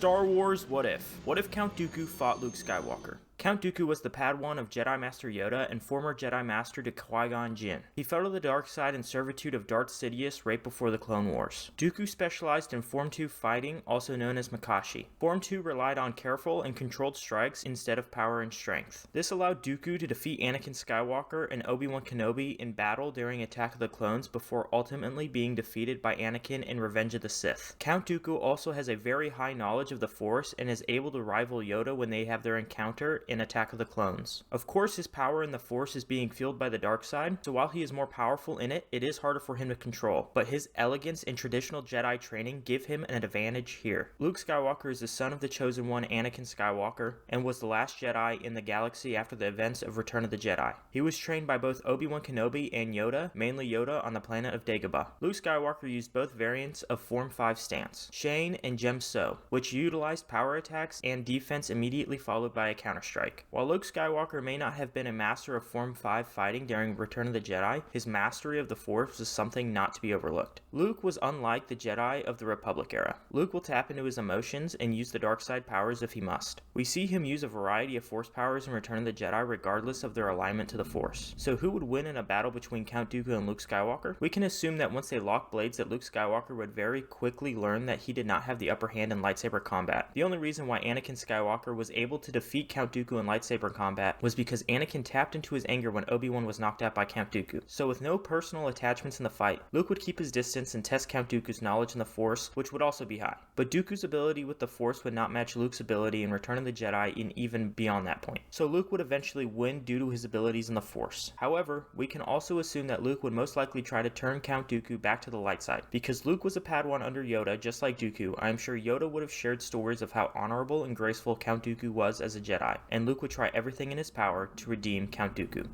Star Wars What If? What if Count Dooku fought Luke Skywalker? Count Dooku was the Padawan of Jedi Master Yoda and former Jedi Master to Qui-Gon Jinn. He fell to the dark side in servitude of Darth Sidious right before the Clone Wars. Dooku specialized in Form 2 fighting, also known as Makashi. Form 2 relied on careful and controlled strikes instead of power and strength. This allowed Dooku to defeat Anakin Skywalker and Obi-Wan Kenobi in battle during Attack of the Clones before ultimately being defeated by Anakin in Revenge of the Sith. Count Dooku also has a very high knowledge of the Force and is able to rival Yoda when they have their encounter in Attack of the Clones. Of course, his power in the Force is being fueled by the dark side, so while he is more powerful in it, it is harder for him to control, but his elegance and traditional Jedi training give him an advantage here. Luke Skywalker is the son of the Chosen One, Anakin Skywalker, and was the last Jedi in the galaxy after the events of Return of the Jedi. He was trained by both Obi-Wan Kenobi and Yoda, mainly Yoda on the planet of Dagobah. Luke Skywalker used both variants of Form 5 stance, Shane and Gem So, which utilized power attacks and defense immediately followed by a counter-strike. While Luke Skywalker may not have been a master of Form 5 fighting during Return of the Jedi, his mastery of the Force was something not to be overlooked. Luke was unlike the Jedi of the Republic era. Luke will tap into his emotions and use the dark side powers if he must. We see him use a variety of Force powers in Return of the Jedi regardless of their alignment to the Force. So who would win in a battle between Count Dooku and Luke Skywalker? We can assume that once they lock blades that Luke Skywalker would very quickly learn that he did not have the upper hand in lightsaber combat. The only reason why Anakin Skywalker was able to defeat Count Dooku in lightsaber combat was because Anakin tapped into his anger when Obi-Wan was knocked out by Count Dooku. So with no personal attachments in the fight, Luke would keep his distance and test Count Dooku's knowledge in the Force, which would also be high. But Dooku's ability with the Force would not match Luke's ability in Return of the Jedi and even beyond that point. So Luke would eventually win due to his abilities in the Force. However, we can also assume that Luke would most likely try to turn Count Dooku back to the light side. Because Luke was a Padawan under Yoda, just like Dooku, I am sure Yoda would have shared stories of how honorable and graceful Count Dooku was as a Jedi, and Luke would try everything in his power to redeem Count Dooku.